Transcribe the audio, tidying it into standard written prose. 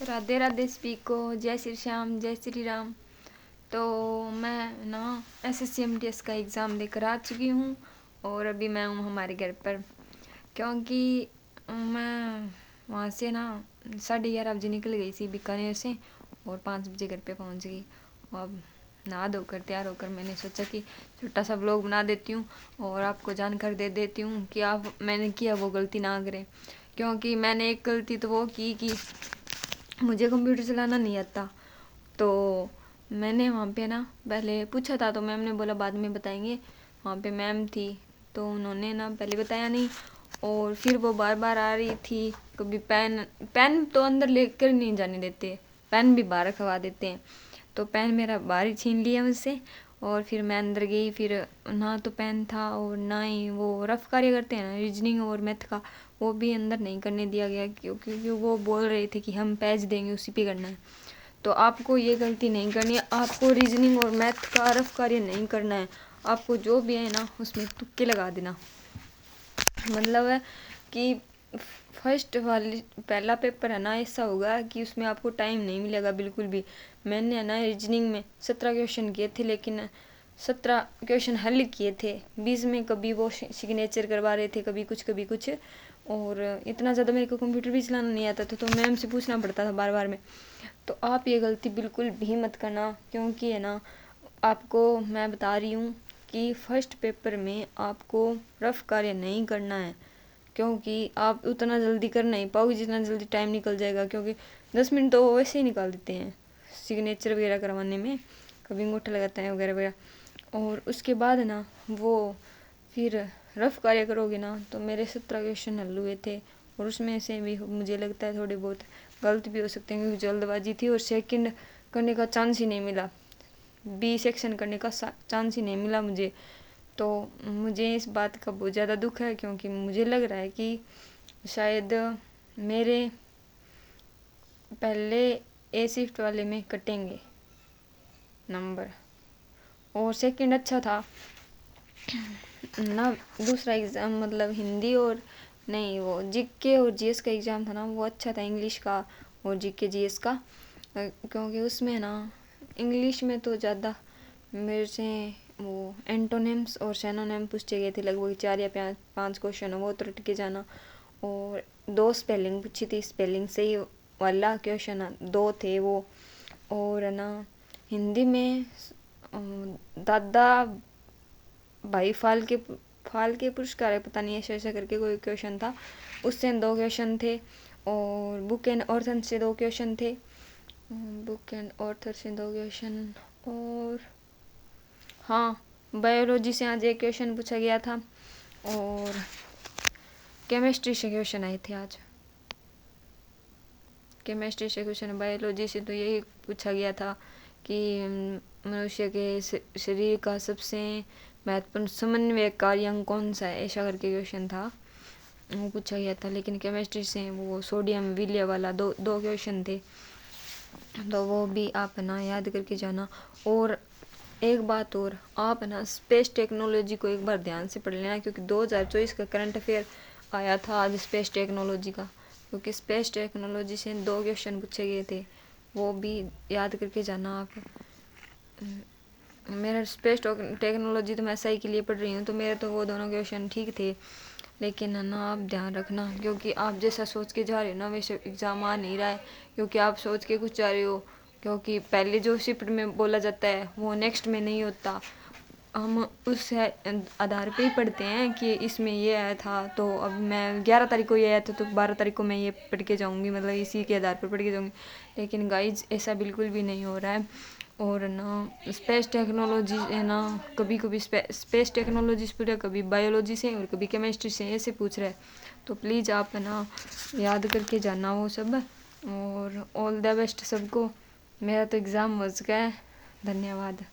राधे राधे स्पीको। जय श्री श्याम, जय श्री राम। तो मैं ना SSC-MTS का एग्ज़ाम देकर आ चुकी हूँ और अभी मैं हूँ हमारे घर पर, क्योंकि मैं वहाँ से ना 11:30 बजे निकल गई थी बीकानेर से और 5 बजे घर पे पहुँच गई। अब नहा धोकर तैयार होकर मैंने सोचा कि छोटा सा व्लॉग बना देती हूँ और आपको जानकारी दे देती हूँ कि आप मैंने किया वो गलती ना करें। क्योंकि मैंने एक गलती तो वो की कि मुझे कंप्यूटर चलाना नहीं आता। तो मैंने वहाँ पे ना पहले पूछा था, तो मैम ने बोला बाद में बताएंगे। वहाँ पे मैम थी तो उन्होंने ना पहले बताया नहीं, और फिर वो बार बार आ रही थी। कभी पेन तो अंदर लेकर नहीं जाने देते, पेन भी बाहर रखवा देते हैं। तो पेन मेरा बाहर ही छीन लिया मुझसे और फिर मैं अंदर गई। फिर ना तो पेन था और ना ही वो रफ कार्य करते हैं ना रीजनिंग और मैथ का, वो भी अंदर नहीं करने दिया गया, क्योंकि वो बोल रहे थे कि हम पेज देंगे उसी पे करना है। तो आपको ये गलती नहीं करनी है, आपको रीजनिंग और मैथ का रफ कार्य नहीं करना है। आपको जो भी है ना उसमें तुक्के लगा देना। मतलब है कि फर्स्ट वाली पहला पेपर है ना ऐसा होगा कि उसमें आपको टाइम नहीं मिलेगा बिल्कुल भी। मैंने है ना रीजनिंग में 17 क्वेश्चन किए थे, लेकिन 17 क्वेश्चन हल किए थे। 20 में कभी वो सिग्नेचर करवा रहे थे, कभी कुछ। और इतना ज़्यादा मेरे को कंप्यूटर भी चलाना नहीं आता था, तो मैम से पूछना पड़ता था बार बार में। तो आप ये गलती बिल्कुल भी मत करना, क्योंकि है ना आपको मैं बता रही हूँ कि फर्स्ट पेपर में आपको रफ कार्य नहीं करना है, क्योंकि आप उतना जल्दी कर नहीं पाओगे जितना जल्दी टाइम निकल जाएगा। क्योंकि 10 मिनट तो वो वैसे ही निकाल देते हैं सिग्नेचर वगैरह करवाने में, कभी अंगूठा लगाते हैं वगैरह वगैरह। और उसके बाद ना वो फिर रफ कार्य करोगे ना, तो मेरे 17 क्वेश्चन हल हुए थे और उसमें से भी मुझे लगता है थोड़े बहुत गलत भी हो सकते हैं, क्योंकि जल्दबाजी थी और सेकंड करने का चांस ही नहीं मिला, बी सेक्शन करने का चांस ही नहीं मिला मुझे। तो मुझे इस बात का बहुत ज़्यादा दुख है, क्योंकि मुझे लग रहा है कि शायद मेरे पहले ए शिफ्ट वाले में कटेंगे नंबर, और सेकंड अच्छा था ना। दूसरा एग्ज़ाम मतलब हिंदी और नहीं, वो जीके और जीएस का एग्ज़ाम था ना, वो अच्छा था इंग्लिश का और जीके जीएस का। क्योंकि उसमें ना इंग्लिश में तो ज़्यादा मेरे से वो एंटोनिम्स और सिनोनिम पूछे गए थे, लगभग 4 या 5 क्वेश्चन, वो तो रट के जाना। और 2 स्पेलिंग पूछी थी, स्पेलिंग सही वाला क्वेश्चन 2 थे वो। और ना हिंदी में दादा भाई फाल के पुरस्कार है, पता नहीं ऐसा करके कोई क्वेश्चन था, उससे 2 क्वेश्चन थे। और बुक एंड ऑथर से 2 क्वेश्चन थे, बुक एंड ऑथर से 2 क्वेश्चन। और हाँ, बायोलॉजी से आज 1 क्वेश्चन पूछा गया था और केमिस्ट्री से क्वेश्चन आए थे आज। केमिस्ट्री से क्वेश्चन, बायोलॉजी से तो यही पूछा गया था कि मनुष्य के शरीर का सबसे महत्वपूर्ण समन्वय कार्यांग कौन सा है, ऐसा करके क्वेश्चन था, वो पूछा गया था। लेकिन केमिस्ट्री से वो सोडियम विलय वाला दो क्वेश्चन थे, तो वो भी आप ना याद करके जाना। और एक बात और, आप ना स्पेस टेक्नोलॉजी को एक बार ध्यान से पढ़ लेना, क्योंकि 2024 का करंट अफेयर आया था आज स्पेस टेक्नोलॉजी का। क्योंकि स्पेस टेक्नोलॉजी से 2 क्वेश्चन पूछे गए थे, वो भी याद करके जाना आप। मेरा स्पेस टेक्नोलॉजी तो मैं SI के लिए पढ़ रही हूँ, तो मेरे तो वो दोनों क्वेश्चन ठीक थे। लेकिन है ना आप ध्यान रखना, क्योंकि आप जैसा सोच के जा रहे हो ना वैसे एग्ज़ाम आ नहीं रहा है, क्योंकि आप सोच के कुछ जा रहे हो। क्योंकि पहले जो शिफ्ट में बोला जाता है वो नेक्स्ट में नहीं होता, हम उस आधार पे ही पढ़ते हैं कि इसमें ये आया था, तो अब मैं 11 तारीख को ये आया था तो 12 तारीख को मैं ये पढ़ के जाऊँगी, मतलब इसी के आधार पर पढ़ के जाऊँगी। लेकिन गाइज ऐसा बिल्कुल भी नहीं हो रहा है। और ना स्पेस टेक्नोलॉजी है ना, कभी कभी स्पेस टेक्नोलॉजी से पूछा, कभी बायोलॉजी से और कभी केमिस्ट्री से, ऐसे पूछ रहा है। तो प्लीज़ आप है ना याद करके जाना वो सब। और ऑल द बेस्ट सबको। मेरा तो एग्ज़ाम हो चुका है। धन्यवाद।